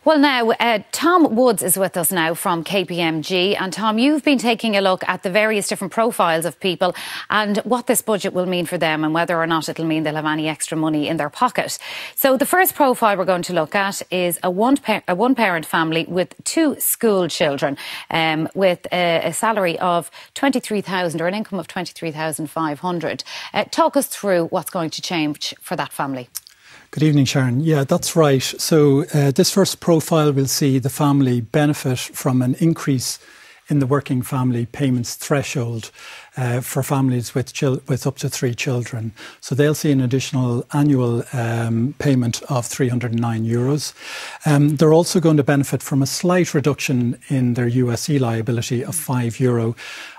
Well now, Tom Woods is with us now from KPMG. And Tom, you've been taking a look at the various different profiles of people and what this budget will mean for them and whether or not it'll mean they'll have any extra money in their pocket. So the first profile we're going to look at is a one-parent family with 2 school children with a salary of 23,000 or an income of 23,500. Talk us through what's going to change for that family. Good evening, Sharon. Yeah, that's right. So this first profile will see the family benefit from an increase in the working family payments threshold for families with up to 3 children. So they'll see an additional annual payment of €309. They're also going to benefit from a slight reduction in their USC liability of €5.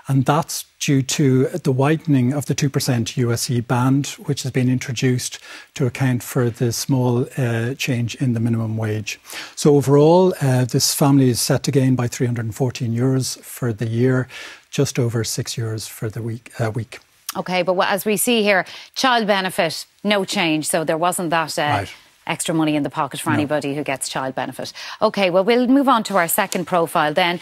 And that's due to the widening of the 2% USC band, which has been introduced to account for the small change in the minimum wage. So overall, this family is set to gain by €314 for the year, just over €6 for the week. OK, but as we see here, child benefit, no change. So there wasn't that right. Extra money in the pocket for anybody who gets child benefit. OK, well, we'll move on to our second profile then.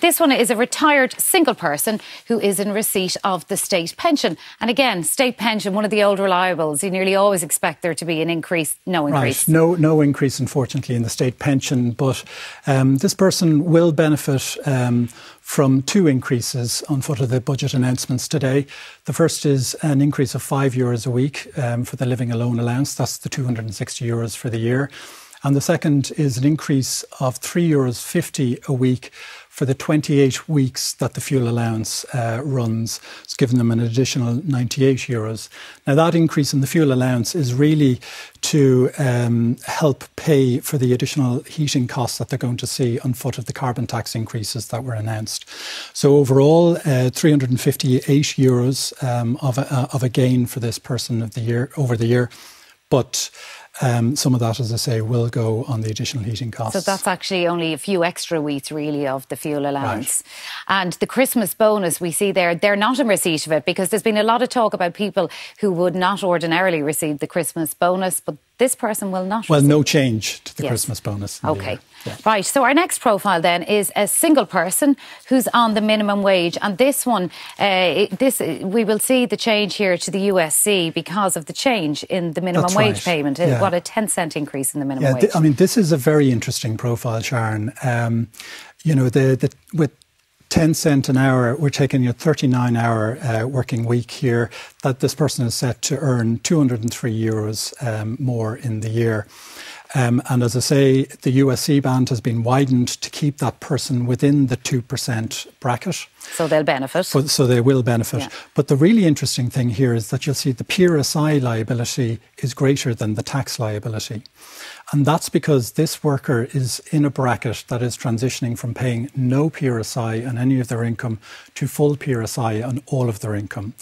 This one is a retired single person who is in receipt of the state pension. And again, state pension, one of the old reliables. You nearly always expect there to be an increase. No increase. Right. No increase, unfortunately, in the state pension. But this person will benefit from 2 increases on foot of the budget announcements today. The first is an increase of €5 a week for the living alone allowance. That's the €260 for the year. And the second is an increase of €3.50 a week for the 28 weeks that the fuel allowance runs. It's given them an additional €98. Now, that increase in the fuel allowance is really to help pay for the additional heating costs that they're going to see on foot of the carbon tax increases that were announced. So overall, €358 of a gain for this person over the year. But some of that, as I say, will go on the additional heating costs. So that's actually only a few extra weeks, really, of the fuel allowance. Right. And the Christmas bonus we see there, they're not in receipt of it because there's been a lot of talk about people who would not ordinarily receive the Christmas bonus, but this person will not receive. No change to the Christmas bonus. OK. Yeah. Right. So our next profile then is a single person who's on the minimum wage. And this one, we will see the change here to the USC because of the change in the minimum wage payment. Yeah. What a 10-cent increase in the minimum wage. I mean, this is a very interesting profile, Sharon. With 10 cent an hour, we're taking a 39-hour working week here, that this person is set to earn €203 more in the year. And as I say, the USC band has been widened to keep that person within the 2% bracket. So they'll benefit. So they will benefit. Yeah. But the really interesting thing here is that you'll see the PRSI liability is greater than the tax liability. And that's because this worker is in a bracket that is transitioning from paying no PRSI on any of their income to full PRSI on all of their income.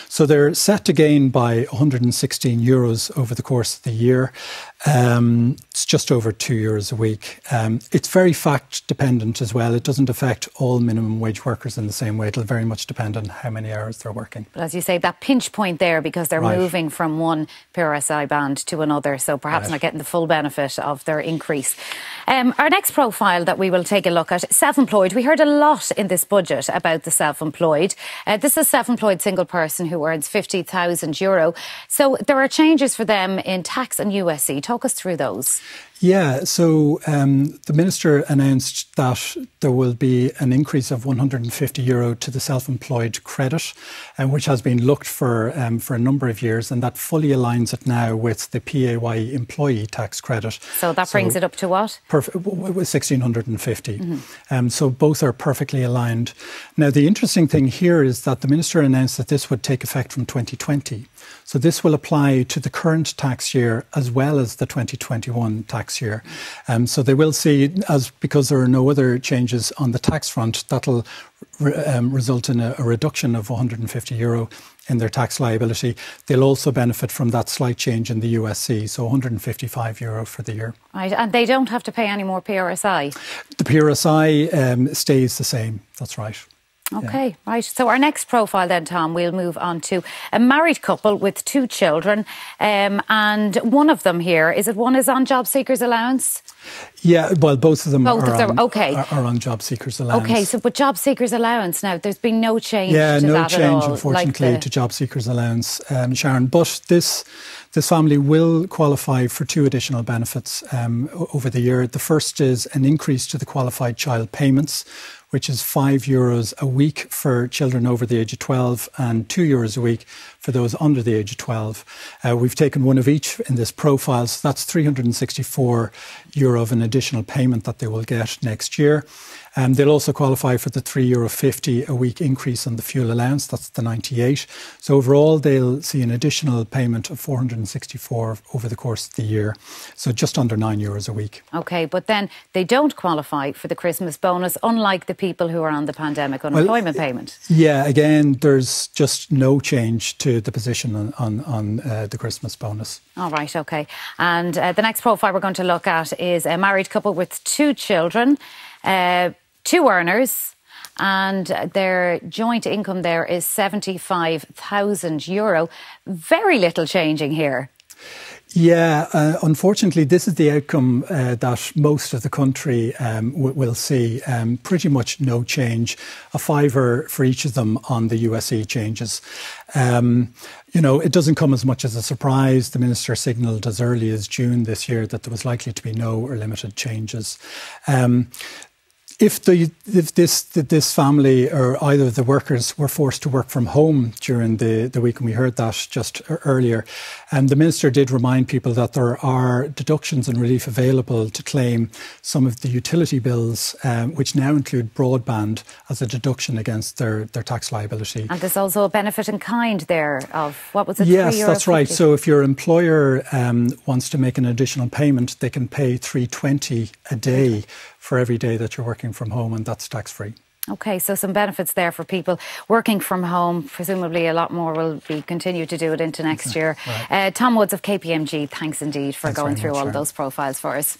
So they're set to gain by €116 over the course of the year. It's just over €2 a week. It's very fact dependent as well. It doesn't affect all minimum wage workers in the same way. It'll very much depend on how many hours they're working. But as you say, that pinch point there, because they're moving from one PRSI band to another, so perhaps not getting the full benefit of their increase. Our next profile that we will take a look at, self-employed. We heard a lot in this budget about the self-employed. This is a self-employed single person who earns €50,000. So there are changes for them in tax and USC. Talk us through those. Yeah, so the Minister announced that there will be an increase of €150 to the self-employed credit, which has been looked for a number of years, and that fully aligns it now with the PAYE employee tax credit. So that brings it up to what? $1,650. Mm-hmm. So both are perfectly aligned. Now, the interesting thing here is that the Minister announced that this would take effect from 2020. So this will apply to the current tax year as well as the 2021 tax year. So they will see, because there are no other changes on the tax front, that'll result in a reduction of €150 in their tax liability. They'll also benefit from that slight change in the USC, so €155 for the year. Right, and they don't have to pay any more PRSI? The PRSI stays the same, that's right. OK, right. So our next profile then, Tom, we'll move on to a married couple with 2 children. And one of them here, one is on job seekers allowance? Yeah, well, both of them are on job seekers allowance. OK, so but job seekers allowance now, there's been no change to that no at all? change, unfortunately, to job seekers allowance, Sharon. But this family will qualify for 2 additional benefits over the year. The first is an increase to the qualified child payments, which is €5 a week for children over the age of 12 and €2 a week for those under the age of 12. We've taken one of each in this profile, so that's €364 of an additional payment that they will get next year. They'll also qualify for the €3.50 a week increase on the fuel allowance, that's the 98. So overall, they'll see an additional payment of €464 over the course of the year, so just under €9 a week. OK, but then they don't qualify for the Christmas bonus, unlike the people who are on the pandemic unemployment payment. Yeah, again, there's just no change to the position on the Christmas bonus. All right, OK. And the next profile we're going to look at is a married couple with 2 children. 2 earners, and their joint income there is €75,000. Very little changing here. Yeah, unfortunately, this is the outcome that most of the country will see. Pretty much no change, a $5 for each of them on the USE changes. It doesn't come as much as a surprise. The Minister signalled as early as June this year that there was likely to be no or limited changes. If this family or either of the workers were forced to work from home during the week, and we heard that just earlier, the Minister did remind people that there are deductions and relief available to claim some of the utility bills, which now include broadband as a deduction against their tax liability. And there's also a benefit in kind there of, what was it, Yes, that's right. So if your employer wants to make an additional payment, they can pay $3.20 a day for every day that you're working from home, and that's tax-free. OK, so some benefits there for people working from home. Presumably a lot more will be continue to do it into next year. Right. Tom Woods of KPMG, thanks indeed for going through all of those profiles for us.